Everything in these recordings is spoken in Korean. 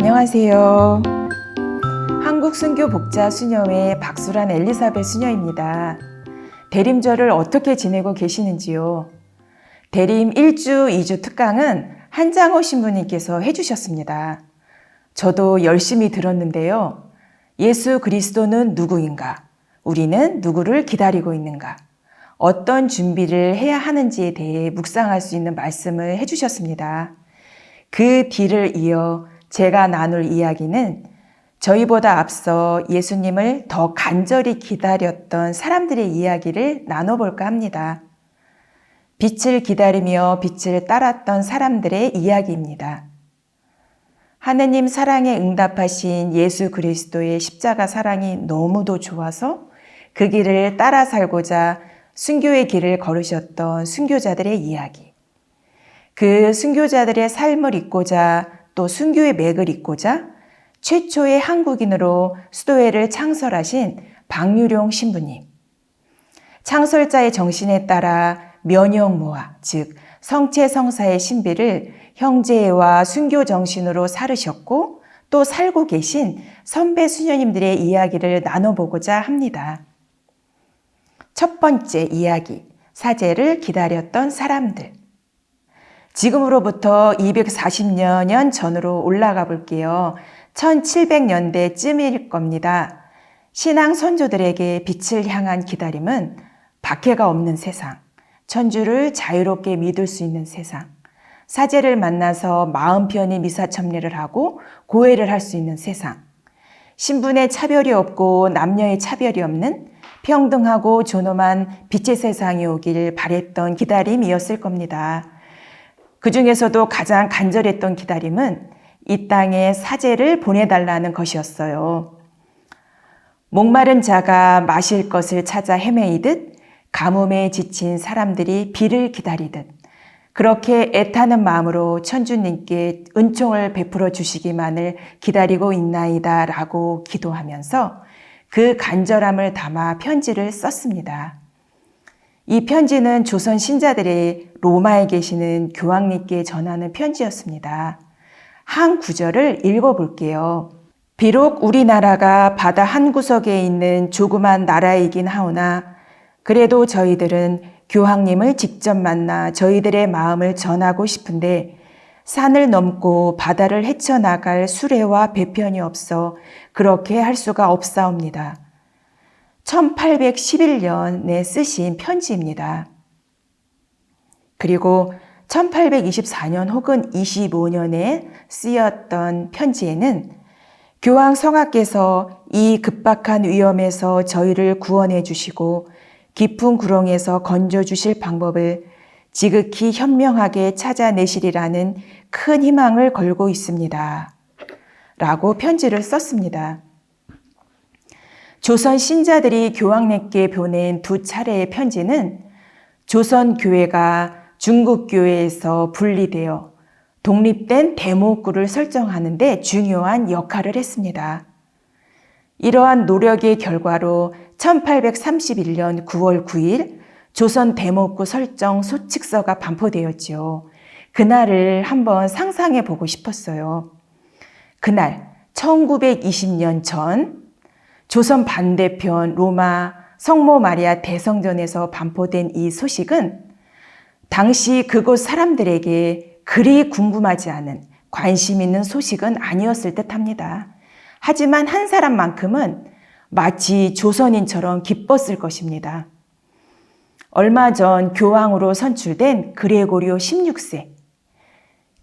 안녕하세요. 한국순교복자수녀회 박수란 엘리사벳 수녀입니다. 대림절을 어떻게 지내고 계시는지요? 대림 1주, 2주 특강은 한장호 신부님께서 해주셨습니다. 저도 열심히 들었는데요. 예수 그리스도는 누구인가? 우리는 누구를 기다리고 있는가? 어떤 준비를 해야 하는지에 대해 묵상할 수 있는 말씀을 해주셨습니다. 그 뒤를 이어 제가 나눌 이야기는 저희보다 앞서 예수님을 더 간절히 기다렸던 사람들의 이야기를 나눠볼까 합니다. 빛을 기다리며 빛을 따랐던 사람들의 이야기입니다. 하느님 사랑에 응답하신 예수 그리스도의 십자가 사랑이 너무도 좋아서 그 길을 따라 살고자 순교의 길을 걸으셨던 순교자들의 이야기. 그 순교자들의 삶을 잇고자 또 순교의 맥을 잇고자 최초의 한국인으로 수도회를 창설하신 박유룡 신부님. 창설자의 정신에 따라 면역무화, 즉 성체성사의 신비를 형제와 순교 정신으로 살으셨고 또 살고 계신 선배 수녀님들의 이야기를 나눠보고자 합니다. 첫 번째 이야기, 사제를 기다렸던 사람들. 지금으로부터 240여 년 전으로 올라가 볼게요. 1700년대쯤일 겁니다. 신앙 선조들에게 빛을 향한 기다림은 박해가 없는 세상, 천주를 자유롭게 믿을 수 있는 세상, 사제를 만나서 마음 편히 미사 참례를 하고 고해를 할 수 있는 세상, 신분의 차별이 없고 남녀의 차별이 없는 평등하고 존엄한 빛의 세상이 오길 바랬던 기다림이었을 겁니다. 그 중에서도 가장 간절했던 기다림은 이 땅에 사제를 보내달라는 것이었어요. 목마른 자가 마실 것을 찾아 헤매이듯 가뭄에 지친 사람들이 비를 기다리듯 그렇게 애타는 마음으로 천주님께 은총을 베풀어 주시기만을 기다리고 있나이다 라고 기도하면서 그 간절함을 담아 편지를 썼습니다. 이 편지는 조선 신자들이 로마에 계시는 교황님께 전하는 편지였습니다. 한 구절을 읽어볼게요. 비록 우리나라가 바다 한 구석에 있는 조그만 나라이긴 하오나 그래도 저희들은 교황님을 직접 만나 저희들의 마음을 전하고 싶은데 산을 넘고 바다를 헤쳐나갈 수레와 배편이 없어 그렇게 할 수가 없사옵니다. 1811년에 쓰신 편지입니다. 그리고 1824년 혹은 25년에 쓰였던 편지에는 교황 성하께서 이 급박한 위험에서 저희를 구원해 주시고 깊은 구렁에서 건져 주실 방법을 지극히 현명하게 찾아내시리라는 큰 희망을 걸고 있습니다. 라고 편지를 썼습니다. 조선 신자들이 교황님께 보낸 두 차례의 편지는 조선 교회가 중국 교회에서 분리되어 독립된 대목구를 설정하는 데 중요한 역할을 했습니다. 이러한 노력의 결과로 1831년 9월 9일 조선 대목구 설정 소칙서가 반포되었지요. 그날을 한번 상상해 보고 싶었어요. 그날 1920년 전 조선 반대편 로마 성모 마리아 대성전에서 반포된 이 소식은 당시 그곳 사람들에게 그리 궁금하지 않은 관심 있는 소식은 아니었을 듯합니다. 하지만 한 사람만큼은 마치 조선인처럼 기뻤을 것입니다. 얼마 전 교황으로 선출된 그레고리오 16세.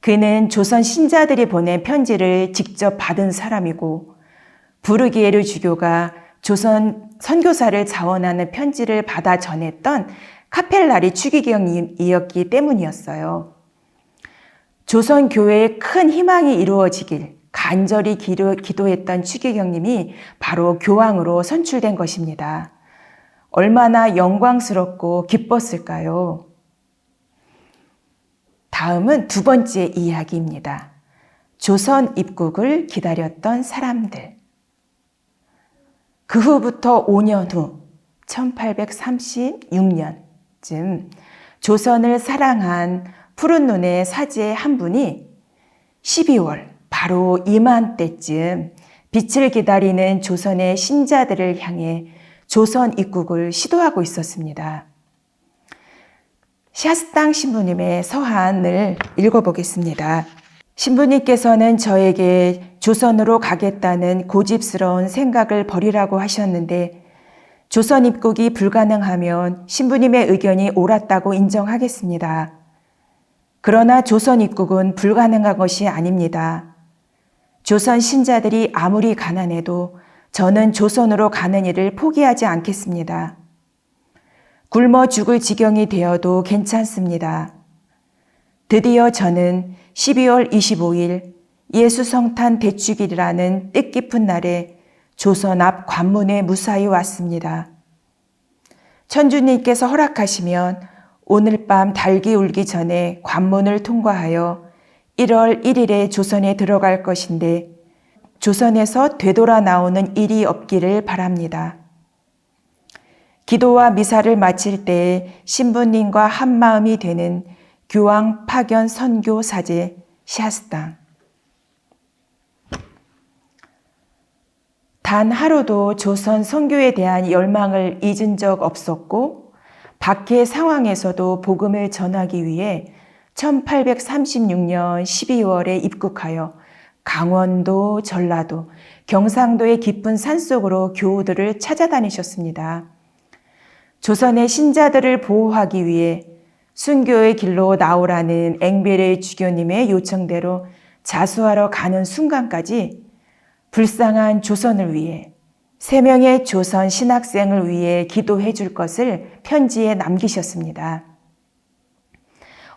그는 조선 신자들이 보낸 편지를 직접 받은 사람이고 부르기에르 주교가 조선 선교사를 자원하는 편지를 받아 전했던 카펠라리 추기경이었기 때문이었어요. 조선 교회에 큰 희망이 이루어지길 간절히 기도했던 추기경님이 바로 교황으로 선출된 것입니다. 얼마나 영광스럽고 기뻤을까요? 다음은 두 번째 이야기입니다. 조선 입국을 기다렸던 사람들. 그 후부터 5년 후 1836년쯤 조선을 사랑한 푸른 눈의 사제 한 분이 12월 바로 이맘때쯤 빛을 기다리는 조선의 신자들을 향해 조선 입국을 시도하고 있었습니다. 샤스당 신부님의 서한을 읽어보겠습니다. 신부님께서는 저에게 조선으로 가겠다는 고집스러운 생각을 버리라고 하셨는데 조선 입국이 불가능하면 신부님의 의견이 옳았다고 인정하겠습니다. 그러나 조선 입국은 불가능한 것이 아닙니다. 조선 신자들이 아무리 가난해도 저는 조선으로 가는 일을 포기하지 않겠습니다. 굶어 죽을 지경이 되어도 괜찮습니다. 드디어 저는 12월 25일 예수성탄 대축일이라는 뜻깊은 날에 조선 앞 관문에 무사히 왔습니다. 천주님께서 허락하시면 오늘 밤 닭이 울기 전에 관문을 통과하여 1월 1일에 조선에 들어갈 것인데 조선에서 되돌아 나오는 일이 없기를 바랍니다. 기도와 미사를 마칠 때 신부님과 한마음이 되는 교황 파견 선교 사제 샤스당. 단 하루도 조선 선교에 대한 열망을 잊은 적 없었고 박해 상황에서도 복음을 전하기 위해 1836년 12월에 입국하여 강원도, 전라도, 경상도의 깊은 산속으로 교우들을 찾아다니셨습니다. 조선의 신자들을 보호하기 위해 순교의 길로 나오라는 앵베레 주교님의 요청대로 자수하러 가는 순간까지 불쌍한 조선을 위해 3명의 조선 신학생을 위해 기도해 줄 것을 편지에 남기셨습니다.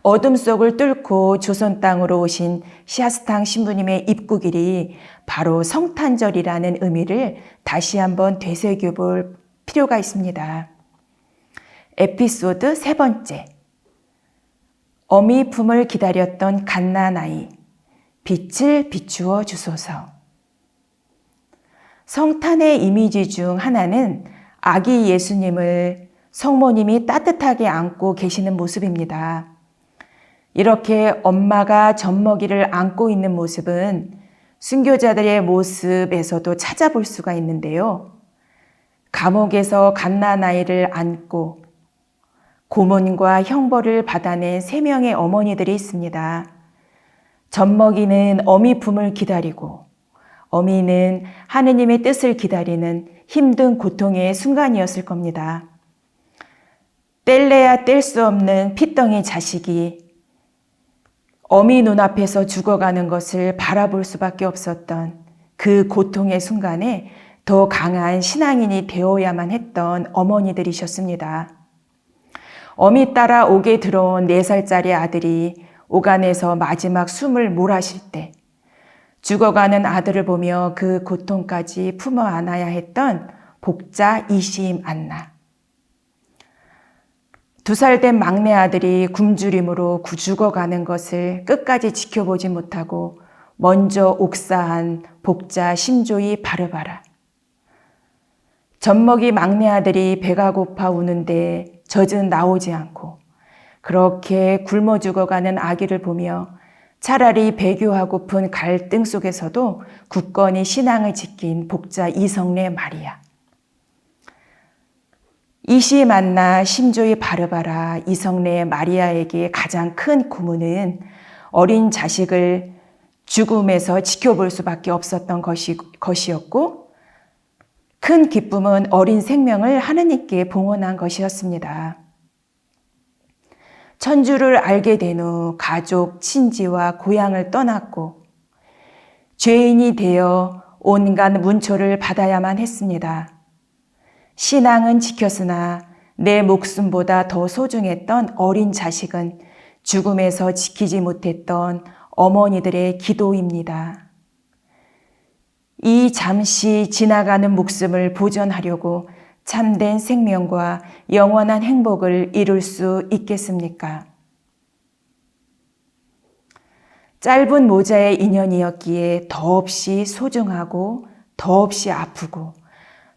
어둠 속을 뚫고 조선 땅으로 오신 샤스탕 신부님의 입국일이 바로 성탄절이라는 의미를 다시 한번 되새겨볼 필요가 있습니다. 에피소드 3번째. 어미 품을 기다렸던 갓난아이, 빛을 비추어 주소서. 성탄의 이미지 중 하나는 아기 예수님을 성모님이 따뜻하게 안고 계시는 모습입니다. 이렇게 엄마가 젖먹이를 안고 있는 모습은 순교자들의 모습에서도 찾아볼 수가 있는데요. 감옥에서 갓난아이를 안고 고문과 형벌을 받아낸 3명의 어머니들이 있습니다. 젖먹이는 어미 품을 기다리고 어미는 하느님의 뜻을 기다리는 힘든 고통의 순간이었을 겁니다. 뗄래야 뗄 수 없는 피덩이 자식이 어미 눈앞에서 죽어가는 것을 바라볼 수밖에 없었던 그 고통의 순간에 더 강한 신앙인이 되어야만 했던 어머니들이셨습니다. 어미 따라 옥에 들어온 4살짜리 아들이 오간에서 마지막 숨을 몰아쉴 때 죽어가는 아들을 보며 그 고통까지 품어 안아야 했던 복자 이시임 안나. 2살 된 막내 아들이 굶주림으로 죽어가는 것을 끝까지 지켜보지 못하고 먼저 옥사한 복자 심조이 바르바라. 젖먹이 막내 아들이 배가 고파 우는데 젖은 나오지 않고 그렇게 굶어 죽어가는 아기를 보며 차라리 배교하고픈 갈등 속에서도 굳건히 신앙을 지킨 복자 이성례 마리아. 이시 만나 심조이 바르바라 이성례 마리아에게 가장 큰 고문은 어린 자식을 죽음에서 지켜볼 수밖에 없었던 것이었고 큰 기쁨은 어린 생명을 하느님께 봉헌한 것이었습니다. 천주를 알게 된 후 가족, 친지와 고향을 떠났고 죄인이 되어 온갖 문초를 받아야만 했습니다. 신앙은 지켰으나 내 목숨보다 더 소중했던 어린 자식은 죽음에서 지키지 못했던 어머니들의 기도입니다. 이 잠시 지나가는 목숨을 보존하려고 참된 생명과 영원한 행복을 이룰 수 있겠습니까? 짧은 모자의 인연이었기에 더없이 소중하고 더없이 아프고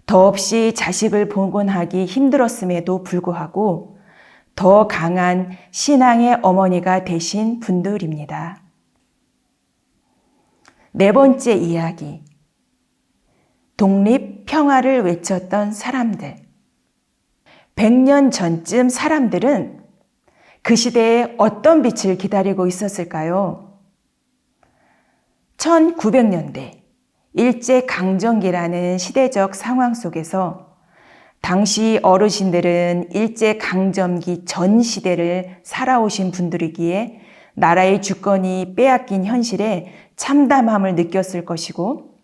더없이 자식을 봉헌하기 힘들었음에도 불구하고 더 강한 신앙의 어머니가 되신 분들입니다. 네 번째 이야기. 독립, 평화를 외쳤던 사람들. 100년 전쯤 사람들은 그 시대에 어떤 빛을 기다리고 있었을까요? 1900년대 일제강점기라는 시대적 상황 속에서 당시 어르신들은 일제강점기 전 시대를 살아오신 분들이기에 나라의 주권이 빼앗긴 현실에 참담함을 느꼈을 것이고,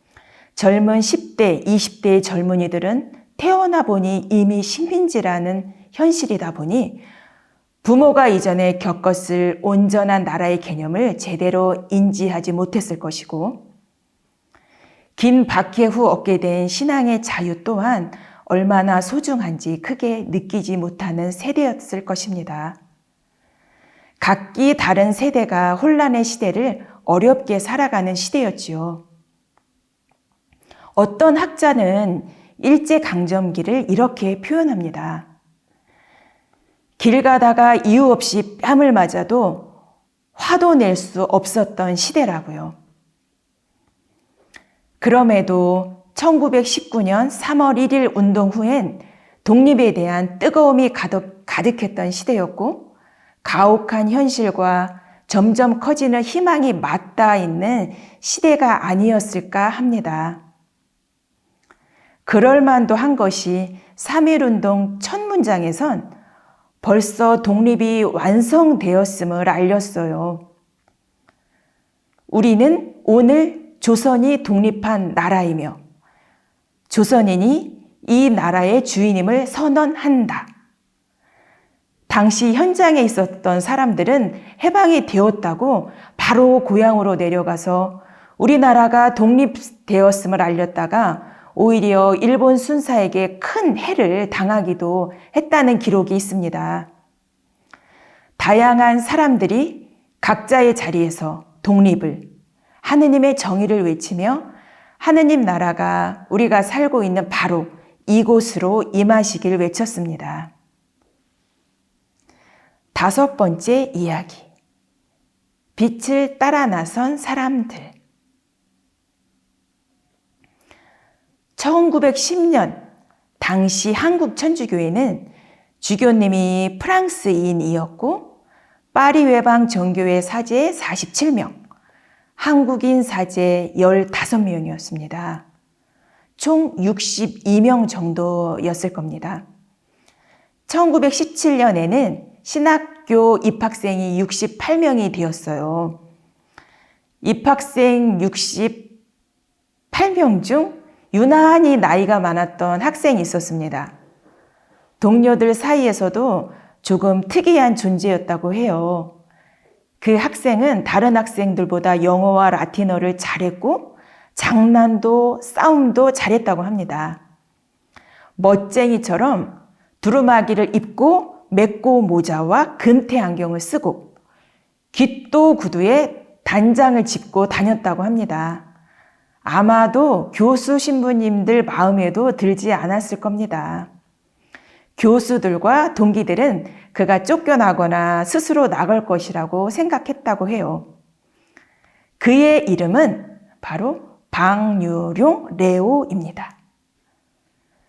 젊은 10대, 20대의 젊은이들은 태어나 보니 이미 식민지라는 현실이다 보니 부모가 이전에 겪었을 온전한 나라의 개념을 제대로 인지하지 못했을 것이고, 긴 박해 후 얻게 된 신앙의 자유 또한 얼마나 소중한지 크게 느끼지 못하는 세대였을 것입니다. 각기 다른 세대가 혼란의 시대를 어렵게 살아가는 시대였지요. 어떤 학자는 일제강점기를 이렇게 표현합니다. 길 가다가 이유 없이 뺨을 맞아도 화도 낼 수 없었던 시대라고요. 그럼에도 1919년 3월 1일 운동 후엔 독립에 대한 뜨거움이 가득했던 시대였고, 가혹한 현실과 점점 커지는 희망이 맞닿아 있는 시대가 아니었을까 합니다. 그럴만도 한 것이 3.1운동 첫 문장에선 벌써 독립이 완성되었음을 알렸어요. 우리는 오늘 조선이 독립한 나라이며 조선인이 이 나라의 주인임을 선언한다. 당시 현장에 있었던 사람들은 해방이 되었다고 바로 고향으로 내려가서 우리나라가 독립되었음을 알렸다가 오히려 일본 순사에게 큰 해를 당하기도 했다는 기록이 있습니다. 다양한 사람들이 각자의 자리에서 독립을, 하느님의 정의를 외치며 하느님 나라가 우리가 살고 있는 바로 이곳으로 임하시길 외쳤습니다. 다섯 번째 이야기. 빛을 따라 나선 사람들. 1910년 당시 한국 천주교회는 주교님이 프랑스인이었고 파리 외방 정교회 사제 47명, 한국인 사제 15명이었습니다. 총 62명 정도였을 겁니다. 1917년에는 신학교 입학생이 68명이 되었어요. 입학생 68명 중 유난히 나이가 많았던 학생이 있었습니다. 동료들 사이에서도 조금 특이한 존재였다고 해요. 그 학생은 다른 학생들보다 영어와 라틴어를 잘했고 장난도 싸움도 잘했다고 합니다. 멋쟁이처럼 두루마기를 입고 맥고 모자와 근태 안경을 쓰고 깃도 구두에 단장을 짚고 다녔다고 합니다. 아마도 교수 신부님들 마음에도 들지 않았을 겁니다. 교수들과 동기들은 그가 쫓겨나거나 스스로 나갈 것이라고 생각했다고 해요. 그의 이름은 바로 방유룡 레오입니다.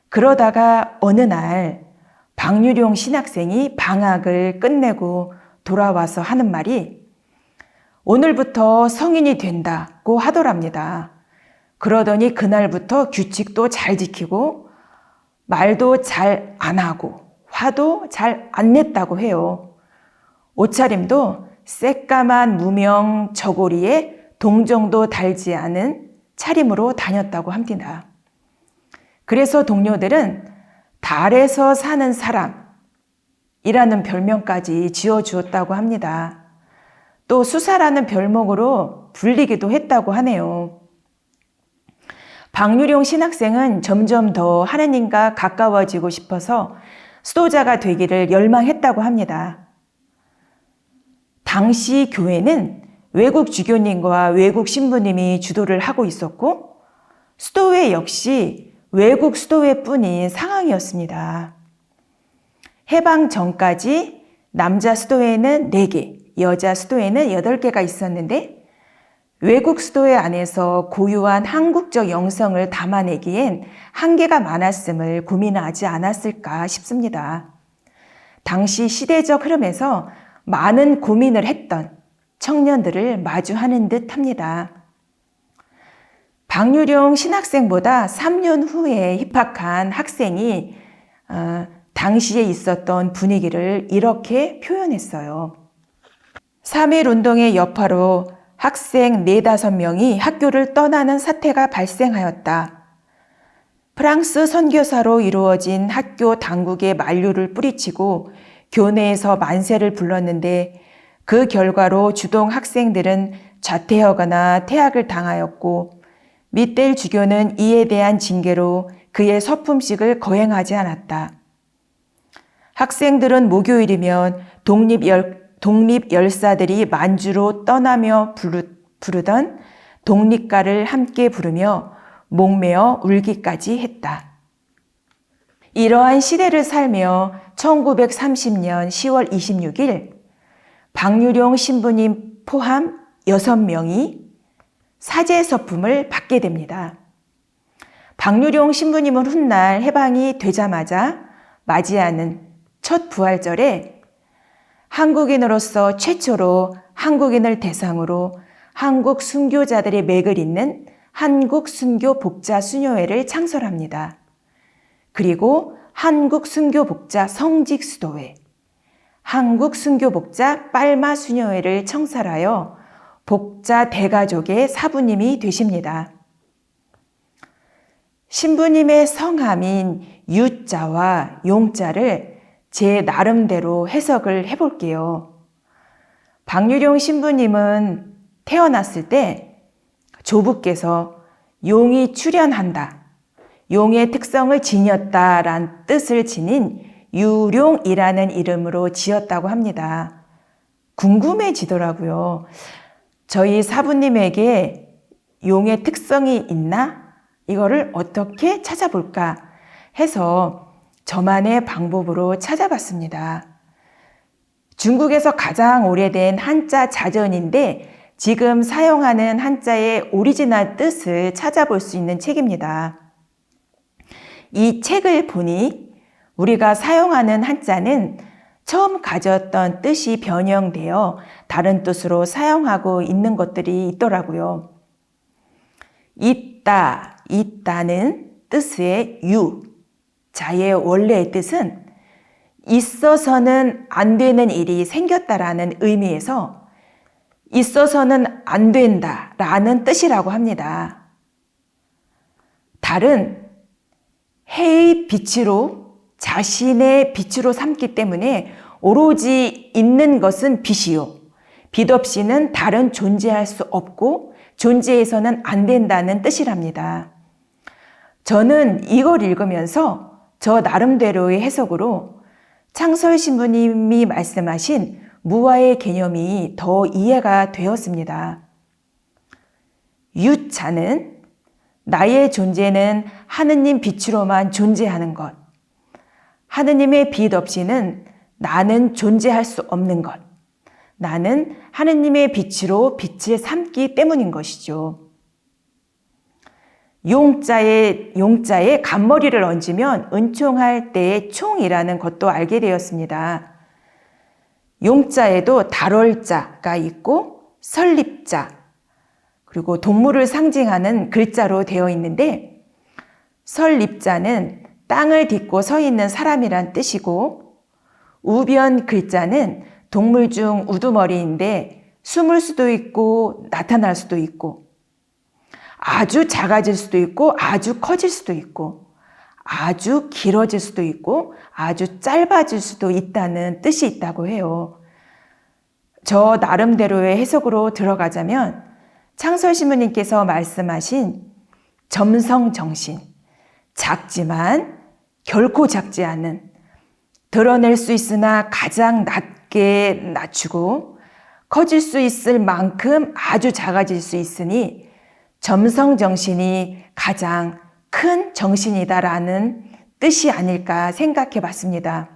그러다가 어느 날 방유룡 신학생이 방학을 끝내고 돌아와서 하는 말이 오늘부터 성인이 된다고 하더랍니다. 그러더니 그날부터 규칙도 잘 지키고 말도 잘 안 하고 화도 잘 안 냈다고 해요. 옷차림도 새까만 무명 저고리에 동정도 달지 않은 차림으로 다녔다고 합니다. 그래서 동료들은 달에서 사는 사람이라는 별명까지 지어주었다고 합니다. 또 수사라는 별명으로 불리기도 했다고 하네요. 방유룡 신학생은 점점 더 하느님과 가까워지고 싶어서 수도자가 되기를 열망했다고 합니다. 당시 교회는 외국 주교님과 외국 신부님이 주도를 하고 있었고 수도회 역시 외국 수도회뿐인 상황이었습니다. 해방 전까지 남자 수도회는 4개, 여자 수도회는 8개가 있었는데 외국 수도회 안에서 고유한 한국적 영성을 담아내기엔 한계가 많았음을 고민하지 않았을까 싶습니다. 당시 시대적 흐름에서 많은 고민을 했던 청년들을 마주하는 듯 합니다. 박유룡 신학생보다 3년 후에 입학한 학생이 당시에 있었던 분위기를 이렇게 표현했어요. 3.1 운동의 여파로 학생 4-5명이 학교를 떠나는 사태가 발생하였다. 프랑스 선교사로 이루어진 학교 당국의 만류를 뿌리치고 교내에서 만세를 불렀는데 그 결과로 주동 학생들은 자퇴하거나 퇴학을 당하였고 밑델 주교는 이에 대한 징계로 그의 서품식을 거행하지 않았다. 학생들은 목요일이면 독립열사들이 만주로 떠나며 부르던 독립가를 함께 부르며 목매어 울기까지 했다. 이러한 시대를 살며 1930년 10월 26일 박유룡 신부님 포함 6명이 사제 서품을 받게 됩니다. 박유룡 신부님은 훗날 해방이 되자마자 맞이하는 첫 부활절에 한국인으로서 최초로 한국인을 대상으로 한국 순교자들의 맥을 잇는 한국 순교 복자 수녀회를 창설합니다. 그리고 한국 순교 복자 성직 수도회, 한국 순교 복자 빨마 수녀회를 청설하여 복자 대가족의 사부님이 되십니다. 신부님의 성함인 유자와 용자를 제 나름대로 해석을 해볼게요. 박유룡 신부님은 태어났을 때 조부께서 용이 출현한다, 용의 특성을 지녔다란 뜻을 지닌 유룡이라는 이름으로 지었다고 합니다. 궁금해지더라고요. 저희 사부님에게 용의 특성이 있나? 이거를 어떻게 찾아볼까 해서 저만의 방법으로 찾아봤습니다. 중국에서 가장 오래된 한자 자전인데 지금 사용하는 한자의 오리지널 뜻을 찾아볼 수 있는 책입니다. 이 책을 보니 우리가 사용하는 한자는 처음 가졌던 뜻이 변형되어 다른 뜻으로 사용하고 있는 것들이 있더라고요. 있다는 뜻의 유, 자의 원래의 뜻은 있어서는 안 되는 일이 생겼다라는 의미에서 있어서는 안 된다라는 뜻이라고 합니다. 달은 해의 빛으로 자신의 빛으로 삼기 때문에 오로지 있는 것은 빛이요, 빛 없이는 달은 존재할 수 없고 존재해서는 안 된다는 뜻이랍니다. 저는 이걸 읽으면서 저 나름대로의 해석으로 창설 신부님이 말씀하신 무아의 개념이 더 이해가 되었습니다. 유자는 나의 존재는 하느님 빛으로만 존재하는 것, 하느님의 빛 없이는 나는 존재할 수 없는 것, 나는 하느님의 빛으로 빛을 삼기 때문인 것이죠. 용자에 간머리를 얹으면 은총할 때의 총이라는 것도 알게 되었습니다. 용자에도 달월자가 있고 설립자, 그리고 동물을 상징하는 글자로 되어 있는데 설립자는 땅을 딛고 서 있는 사람이란 뜻이고 우변 글자는 동물 중 우두머리인데 숨을 수도 있고 나타날 수도 있고 아주 작아질 수도 있고 아주 커질 수도 있고 아주 길어질 수도 있고 아주 짧아질 수도 있다는 뜻이 있다고 해요. 저 나름대로의 해석으로 들어가자면 창설 신부님께서 말씀하신 점성정신, 작지만 결코 작지 않은, 드러낼 수 있으나 가장 낮게 낮추고 커질 수 있을 만큼 아주 작아질 수 있으니 점성정신이 가장 큰 정신이다라는 뜻이 아닐까 생각해 봤습니다.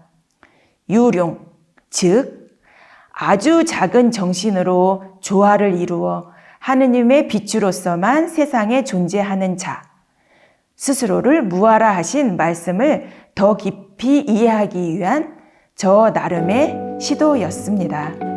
유룡, 즉 아주 작은 정신으로 조화를 이루어 하느님의 빛으로서만 세상에 존재하는 자, 스스로를 무아라하신 말씀을 더 깊이 이해하기 위한 저 나름의 시도였습니다.